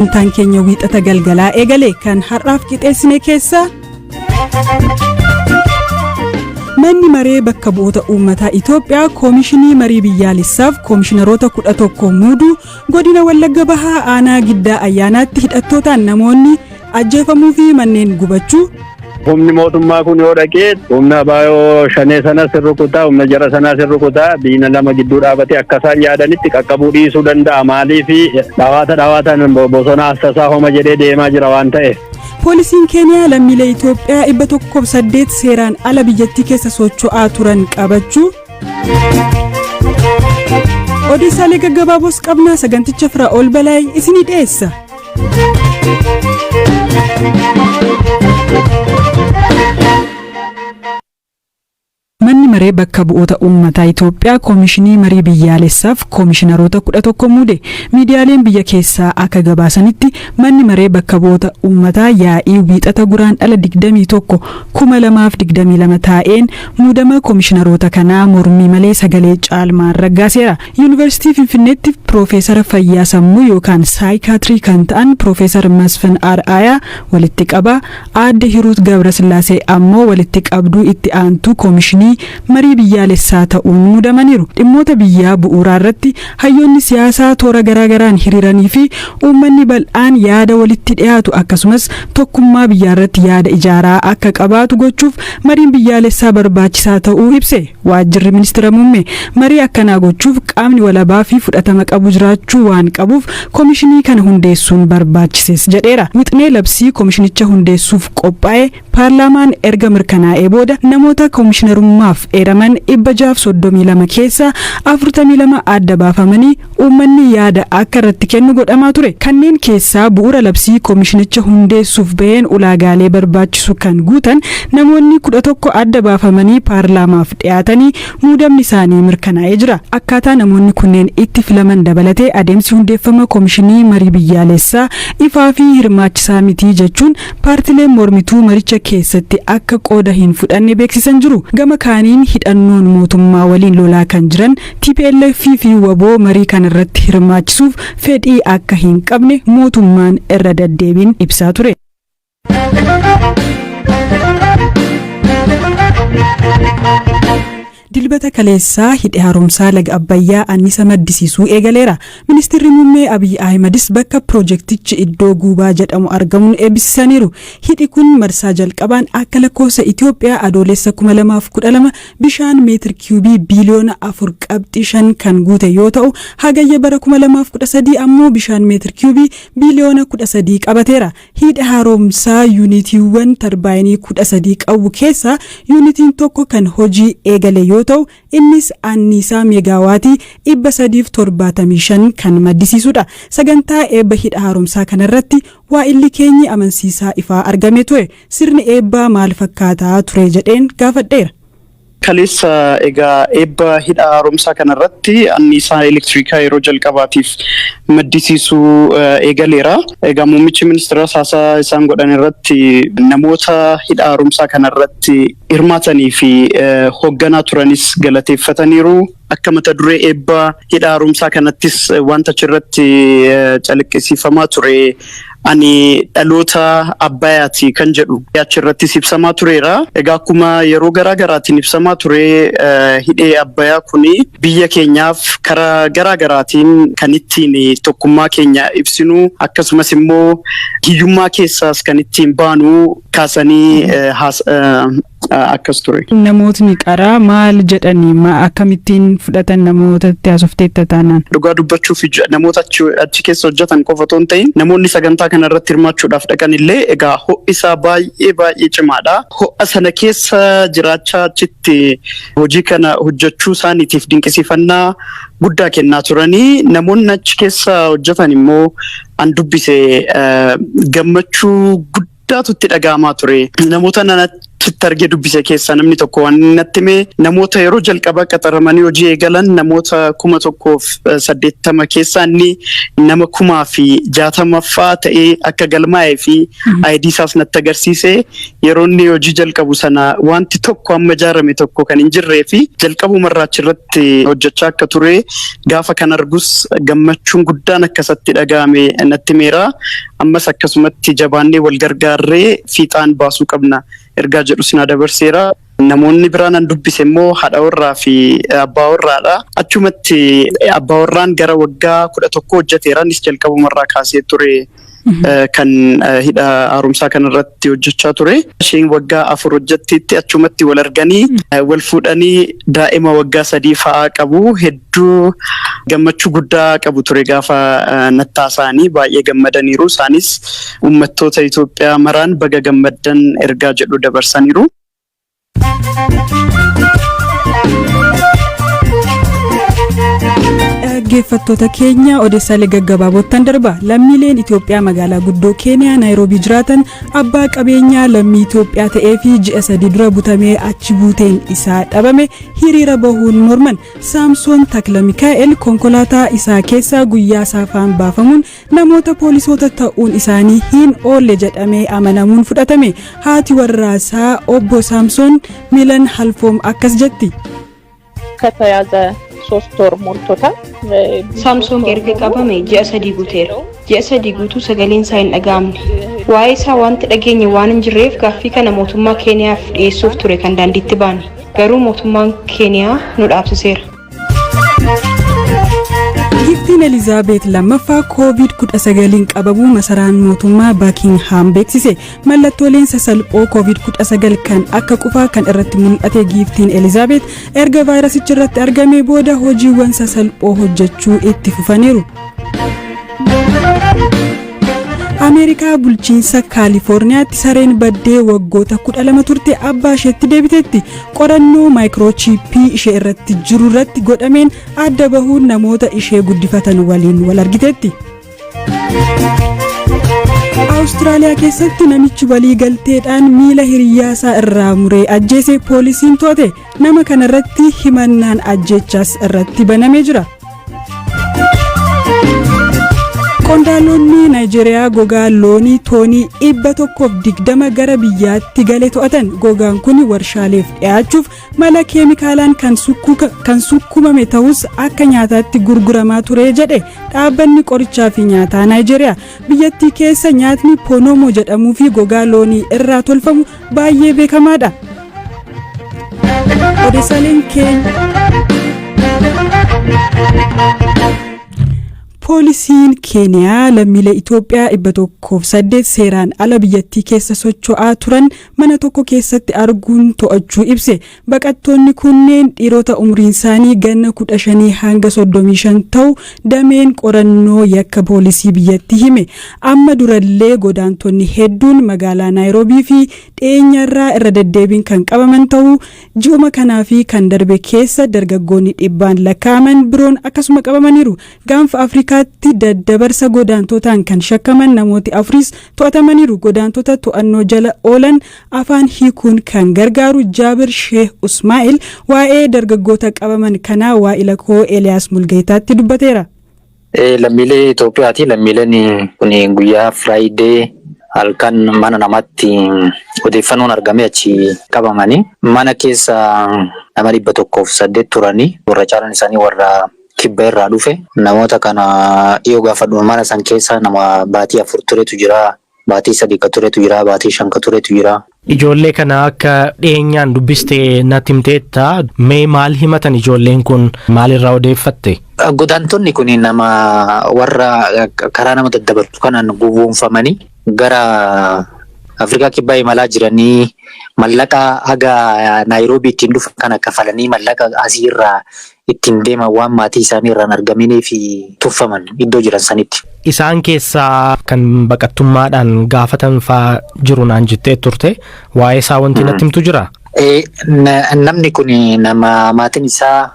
Sagantaan keenya wiixata galgalaa eegalee kan har'aaf qixeessine keessa Manni maree bakka bu'oota uummataa Itoophiyaa Koomishinii Marii Biyyaalessaaf Koomishiinaroota 11 muudu godina Wallagga Bahaa aanaa Giddaa Ayyaanaatti hidhattootaan namoonni ajjeefamuu fi manneen gubachuu Humni mootummaa kun yoo dhaqee humna baay'oo shanee sana sirrukutaa humna jara sana sirrukutaa diina lama gidduu dhaabatee akkasaan yaadanitti qaqqabuu dhiisuu danda'a maaliif dhawaataan bosona assasaa homa jedhee deemaa jira waan ta'eef. Poolisiin Keeniyaa lammiilee Itoophiyaa 108 seeraan ala biyyattii keessa socho'aa turan qabachuu Odeessaalee gaggabaaboos qabnaa saganticha fira ol balaayi isinii dhiyeessa. Manni maree bakka bu'oota uummataa Itoophiyaa Koomishinii Marii Biyyaalessaaf Koomishiinaroota 11 muude miidiyaaleen biyya keessaa akka gabaasanitti manni maree bakka bu'oota uummataa yaa'ii wiixata guraandhala 21 2022 taa'een muudama koomishiinaroota kanaa mormii malee sagalee caalmaan raggaaseera. Yuunivarsiitii Finfinneetti Piroofeesara Fayyaa Sammuu yookaan saayikaatirii kan ta'an Piroofeesar Masfin Ar'aayaa walitti qabaa aadde Hiruut Gabrasillaasee ammoo walitti qabduu itti aantuu koomishinii Marii biyyaalessaa ta'uun muudamaniiru. Dhimmoota biyyaa bu'uuraa irratti hayyoonni siyaasaa toora garaagaraan hiriiranii fi uummanni bal'aan yaada walitti dhiyaatu akkasumas tokkummaa biyyaa irratti yaada ijaaraa akka qabaatu gochuuf mariin biyyaalessaa barbaachisaa ta'uu ibse. Waajjirri ministeera muummee marii akkanaa gochuuf qaamni walabaa fi fudhatama qabu jiraachuu waan qabuuf koomishinii kana hundeessuun barbaachisees jedheera. Wixinee labsii koomishinicha hundeessuuf qophaa'e paarlaamaan erga mirkanaa'ee booda namoota koomishinarummaaf eeraman 632 keessa 42 adda baafamanii uummanni yaada akka irratti kennu godhamaa ture. Kanneen keessaa bu'uura labsii koomishinicha hundeessuuf baheen ulaagaalee barbaachisu kan guutan namoonni 11 adda baafamanii paarlaamaaf dhiyaatanii muudamni isaanii mirkanaa'ee jira. Akkaataa namoonni kunneen itti filaman dabalatee adeemsi hundeeffama koomishinii marii biyyaalessaa ifaa fi hirmaachisaa miti jechuun paartileen mormituu maricha keessatti akka qooda hin fudhanne beeksisan jiru. Gama kaaniin hidhannoon mootummaa waliin lolaa kan jiran TPLF fi waboo marii kan irratti hirmaachisuuf fedhii akka hin qabne mootummaan irra deddeebiin ibsaa ture. Dilbata kaleessaa hidhi haaromsaa laga Abbayyaa annisa maddisiisuu eegaleera. Ministeerri muummee Abiy Ahimedis bakka piroojektichi iddoo guubaa jedhamu argamuun eebbisaniiru. Hidhi kun marsaa jalqabaan akka lakkoofsa Itoophiyaa adoolessa 2012 bishaan meetir kiubii biliyoona 4.5 kan guute yoo ta'u hagayya bara 2013 ammoo bishaan meetir kiubii biliyoona 13 qabateera. Hidhi haaromsaa yuunitiiwwan tarbaayinii 13 qabu keessaa yuunitiin tokko kan hojii eegale yoo ta'u innis anniisaa meegaawaatii 375 kan maddisiisudha. Sagantaa eebba hidha haaromsaa kanarratti waa'illi keenyi amansiisaa ifaa argame ture. Sirni eebbaa maal fakkaataa ture jedheen gaafadheera. Kaleessa egaa eebba hidha haaromsaa kanarratti anniisaa elektirikaa yeroo jalqabaatiif maddisiisuu eegaleera. Egaa muummichi ministeera haasaa isaan godhan irratti namoota hidha haaromsaa kanarratti hirmaatanii fi hoogganaa turanis galateeffataniiru. Akka mata duree eebba hidha haaromsaa kanattis wanta achirratti calaqqisiifamaa ture ani dhaloota Abbayyaati kan jedhu achirratti ibsamaa tureera. Egaa akkuma yeroo garaagaraatiin ibsamaa ture hidhee Abbayyaa kuni biyya keenyaaf karaa garaagaraatiin kan ittiin tokkummaa keenya ibsinu akkasumas immoo hiyyummaa keessaas kan ittiin baanu kaasanii akkas ture. Namootni qaraa maal jedhanii akkamittiin fudhatan namootatti haasofteetta taanaan? Dhugaa dubbachuuf namoota achi keessa hojjetan qofa otoo hin ta'in namoonni sagantaa kana irratti hirmaachuudhaaf dhaqan illee egaa ho'isaa baay'ee cimaadha. Ho'a sana keessa jiraachaa achitti hojii kana hojjechuu isaaniitiif dinqisiifannaa guddaa kennaa turanii namoonni achi keessa hojjetan immoo an dubbise gammachuu guddaatu itti dhaga'amaa ture. Namoota targee dubbise keessa namni tokko waan natti hime namoota yeroo jalqaba qaxaramanii hojii eegalan namoota 1,080 keessaa inni nama 1,060 ta'ee akka galmaa'ee fi ID isaas natti agarsiise yeroo inni hojii jalqabu sana wanti tokko amma ijaarame tokko kan hin jirree fi jalqabumarraa achirratti hojjechaa akka ture gaafa kan argus gammachuun guddaan akkasatti dhaga'ame natti himeera. Ammas akkasumatti jabaannee wal gargaarree fiixaan baasuu qabna ergaa jedhu sinaa dabarseera. Namoonni biraan an dubbise immoo haadha warraa fi abbaa warraadha. Achumatti abbaa warraan gara waggaa 11 hojjeteera. Innis jalqabumarraa kaasee ture kan hidha haaromsaa kanarratti hojjechaa ture. Isheen waggaa 4 hojjetteetti achumatti wal arganii wal fuudhanii daa'ima waggaa 3 fa'aa qabu. Hedduu gammachuu guddaa qabu ture gaafa nattaasaanii baay'ee gammadaniiru. Isaanis uummattoota Itoophiyaa maraan baga gammaddan ergaa jedhu dabarsaniiru. Dhaggeeffattoota keenya odeessaalee gaggabaaboottan darba. Lammiileen Itoophiyaa magaalaa guddoo Keeniyaa Naayiroobii jiraatan abbaa qabeenyaa lammii Itoophiyaa ta'ee fi ji'a 3 dura butamee achi buuteen isaa dhabame hiriira bahuun morman. Saamsoon Takla Mikaa'el konkolaataa isaa keessaa guyyaa saafaan baafamuun namoota poolisoota ta'uun isaanii hin oolle jedhamee amanamuun fudhatame. Haati warraasaa obbo Saamsoon Milan Halfoom akkas jetti. ከተያዘ 3 ወር ሞልቶታል። ሳምሶን erga qabame ji'a 3 guuteera. Ji'a 3 guutuu sagaleen isaa hin dhaga'amne. Waa'ee isaa wanti dhageenye waan hin jirreef gaaffii kana mootummaa Keeniyaaf dhiyeessuuf ture kan daandiitti baane. Garuu mootummaan Keeniyaa nu dhaabsiseera. Giftiin Elizaabeet lammaffaa COVID-19 qabamuu masaraan mootummaa Buckingham beeksise. Mallattooleen sasalphoo COVID-19 kan akka qufaa kan irratti mul'ate Giftiin Elizaabeet erga vaayirasichi irratti argame booda hojiiwwan sasalphoo hojjechuu itti fufaniiru. Ameerikaa bulchiinsa Kaalifoorniyaatti sareen baddee waggoota 12 turte abbaa isheetti deebiteetti. Qorannoo maayikiroochiippii ishee irratti jiru irratti godhameen adda bahuun namoota ishee guddifatan waliin wal argiteetti. Awustiraaliyaa keessatti namichi walii galteedhaan miila hiriyyaasaa irraa muree ajjeese poolisiin to'ate. Nama kana irratti himannaan ajjechaas irratti banamee jira. Qondaalonni Naayijeeriyaa gogaa loonii toonii 120 gara biyyaatti galee to'atan. Gogaan kun warshaaleef dhiyaachuuf mala keemikaalaan kan sukkumame ta'us akka nyaataatti gurguramaa ture jedhe dhaabbanni qorichaa fi nyaataa Naayijeeriyaa. Biyyattii keessa nyaatni ponomo jedhamuu fi gogaa loonii irraa tolfamu baay'ee beekamaadha. Odeessaaleen keenya Poolisiin Keeniyaa lammiilee Itoophiyaa 108 seeraan ala biyyattii keessa socho'aa turan mana tokko keessatti arguun to'achuu ibse. Baqattoonni kunneen dhiirota umriin isaanii ganna 15 hanga 35 ta'u dameen qorannoo yakka poolisii biyyattii hime. Amma durallee godaantonni hedduun magaalaa Naayiroobii fi dhiyeenyarraa irra deddeebiin kan qabaman ta'u ji'uma kanaa fi kan darbe keessa dargaggoonni 100 lakkaa'aman biroon akkasuma qabamaniiru. Gaanfa Afrikaa daddabarsa godaantotaan kan shakkaman namooti 4 to'atamaniiru. Godaantota to'annoo jala oolan afaan hiikuun kan gargaaru Jaabir Sheekh Usmaa'il waa'ee dargaggoota qabaman kanaa waa'ila koo Eliyaas Mulgeetaatti dubbateera. Lammiilee Itoophiyaati. Lammiileen kun guyyaa Friday halkan mana namatti odeeffannoon argame achi qabamanii mana keessa nama 108 turanii warra caalaan isaanii warra kibba irraa dhufe. Namoota kana dhiyoo gaafadhu mana san keessa nama baatii 4 turetu jira, baatii 3 turetu jira, baatii 5 turetu jira. Ijoollee kana akka dhiyeenyaan dubbiste natti himteetta. Mee maal himatan ijoolleen kun, maalirraa odeeffatte? Godaantonni kun nama warra karaa nama daddabarsu kanaan gowwoomfamanii gara Afrikaa kibbaa imalaa jiranii mallaqa haga Naayiroobii ittiin dhufan kana kafalanii mallaqa asiirraa ittiin deeman waan maatii isaanii irraan argamanii fi tuffaman iddoo jiran sanitti. Isaan keessaa kan baqattummaadhaan gaafatan fa'aa jiru naan jettee turte. Waa'ee isaa wanti natti himtu jira? Namni kun nama maatiin isaa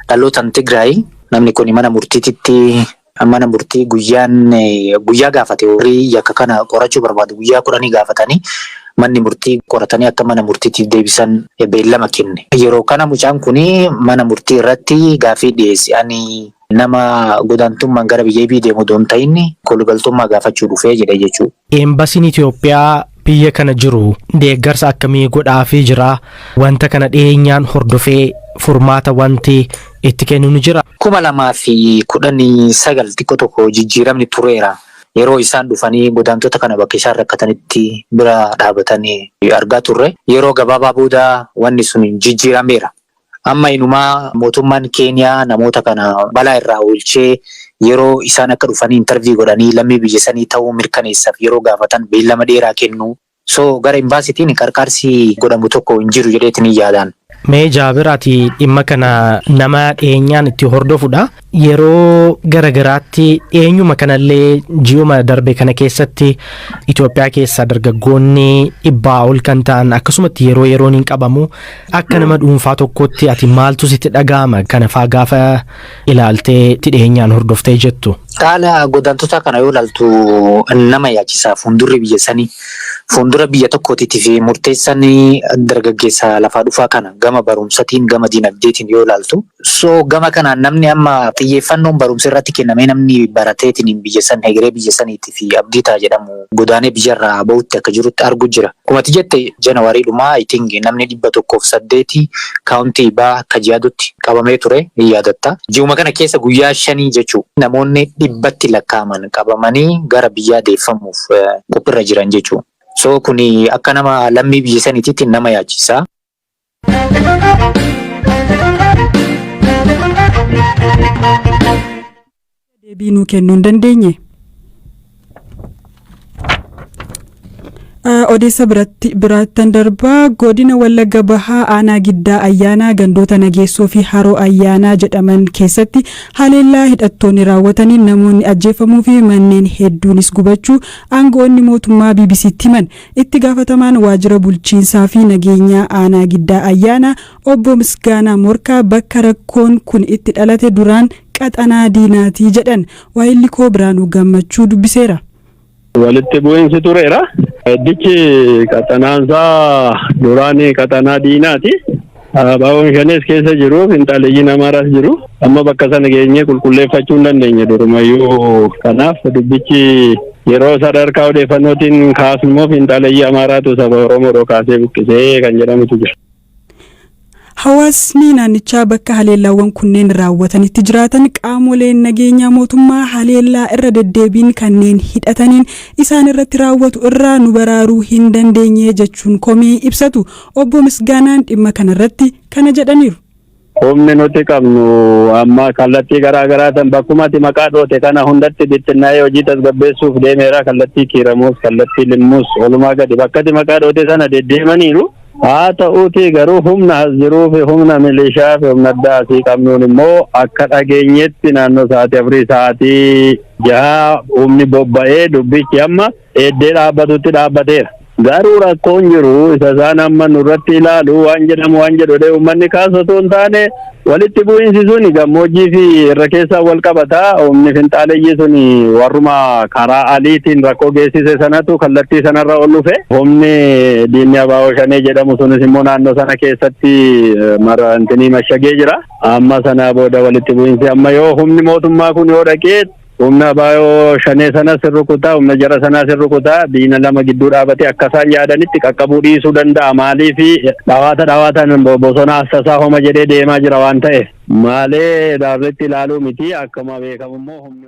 dhalootaan Tigraay. Namni kun mana murtii guyyaa gaafate horii yakka kana qorachuu barbaadu guyyaa 10 gaafatanii manni murtii qoratanii akka mana murtiitiif deebisan beellama kenne. Yeroo kana mucaan kuni mana murtii irratti gaaffii dhiyeesse. Ani nama godaantummaan gara biyya deemu doon ta'inni kolugaltummaa gaafachuu dhufee jedhe jechuudha. Eembasiin Itoophiyaa biyya kana jiru deeggarsa akkamii godhaafii jira? Wanta kana dhiyeenyaan hordofee furmaata wanti itti kennu ni jira? 2019 xiqqoo tokko jijjiiramni tureera. Yeroo isaan dhufanii godaantota kana bakka isaan rakkatanitti bira dhaabatanii argaa turre. Yeroo gabaabaa booda wanni sun jijjiirameera. Amma inumaa mootummaan Keeniyaa namoota kana balaa irraa oolchee yeroo isaan akka dhufanii interview godhanii lammii biyya sanii ta'uu mirkaneessaaf yeroo gaafatan beellama dheeraa kennu. So gara imbaasitiin qarqaarsi godhamu tokko hin jiru jedheetiin yaadaan. Mee Jaabiraati dhimma kana nama dhiyeenyaan itti hordofudha. Yeroo garagaraatti dhiyeenyuma kanallee ji'uma darbe kana keessatti Itoophiyaa keessa dargaggoonni 100 ol kan ta'an akkasumatti yeroon hin qabamu. Akka nama dhuunfaa tokkotti ati maaltu sitti dhaga'ama kana faa gaafa ilaaltee itti dhiyeenyaan hordoftee jettu? Haala godaantota kana yoo ilaaltu nama yaachisaa fuuldurri biyya sanii. Fuuldura biyya tokkootiif murteessan dargaggeessa lafaa dhufaa kana gama barumsatiin gama dinagdeetiin yoo ilaaltu. So gama kanaan namni amma xiyyeeffannoon barumsa irratti kennamee namni barateetiin biyya san hegeree biyya saniitiif abdii ta'a jedhamu godaanee biyyarraa bahutti akka jirutti argu jira. Kumati jette Janawariidhumaa itiin namni 108 kaawuntii baa Kaji'aadotti qabamee ture yaadatta. Ji'uma kana keessa guyyaa 5 jechuun namoonni 100tti lakkaa'aman qabamanii gara biyyaa deeffamuuf qophiirra jiran jechuudha. So kuni akka nama lammii biyya saniitiitti nama yaachisa. Deebii nuu kennuu hin dandeenye. Odeessa biraattan darbaa godina Wallagga Bahaa aanaa Giddaa Ayyaanaa gandoota Nageessoo fi Haroo Ayyaanaa jedhaman keessatti haleellaa hidhattoonni raawwataniin namoonni ajjeefamuu fi manneen hedduunis gubachuu aangoonni mootummaa BBC'tti himan. Itti gaafatamaan waajjira bulchiinsaa fi nageenyaa aanaa Giddaa Ayyaanaa obbo Misgaanaa Morkaa bakka rakkoon kun itti dhalate duraan qaxanaa diinaatii jedhan. Waayilli koo Biraanuu Gammachuu dubbiseera. Walitti bu'iinsi tureera. Dichi qaxanaansaa duraanii qaxanaa diinaati. Baawwan shanes keessa jiru, finxaaleeyyiin Amaaraas jiru. Amma bakka sana geenyee qulqulleeffachuu hin dandeenye durumayyuu. Kanaaf dubbichi yeroo sadarkaa odeeffannootiin kaasnu immoo finxaaleeyyii Amaaraatu saba Oromoo kaasee buqqisee kan jedhamutu jira. Hawaasni naannichaa bakka haleellaawwan kunneen raawwatanitti jiraatan qaamoleen nageenyaa mootummaa haleellaa irra deddeebiin kanneen hidhataniin isaan irratti raawwatu irraa nu baraaruu hin dandeenye jechuun komii ibsatu. Obbo Misgaanaan dhimma kanarratti kana jedhaniiru. Humni nuti qabnu amma kallattii garaagaraatan bakkumatti maqaa dhoote kana hundatti bittinnaa'ee hojii tasgabbeessuuf deemeera. Kallattii kiiramuus, kallattii limmuus olumaa gadi bakkatti maqaa dhoote sana deddeemaniiru. Haa ta'uuti garuu humna as jiruu fi humna milishaa fi humna addaa asii qabnuun immoo akka dhageenyetti naannoo sa'aatii 6 humni bobba'ee dubbichi amma eeddee dhaabbatutti dhaabbateera. Garuu rakkoon jiru isa isaan amma nurratti ilaalu waan jedhamu waan jedhu uummanni kaasotoo hin taane walitti bu'iinsi suni gammoojjii fi irra keessaa wal qabataa. Humni finxaaleeyyii suni warruma karaa aliitiin rakkoo geessise sanatu kallattii sanarra ol dhufe. Humni diinni Abaawoo Shanee jedhamu sunis immoo naannoo sana keessatti marantinii mashagee jira. Amma sana booda walitti bu'iinsi amma yoo humni mootummaa kun yoo dhaqee humna Abaawoo Shanee sanas rukutaa, humna jara sanas rukutaa, diina lama gidduu dhaabatee akka isaan yaadanitti qaqqabuu dhiisuu danda'a. Maaliifi dhawaataan bosona assasaa homa jedhee deemaa jira waan ta'eef. Maalee daarretti ilaaluu miti akkuma beekamu immoo humni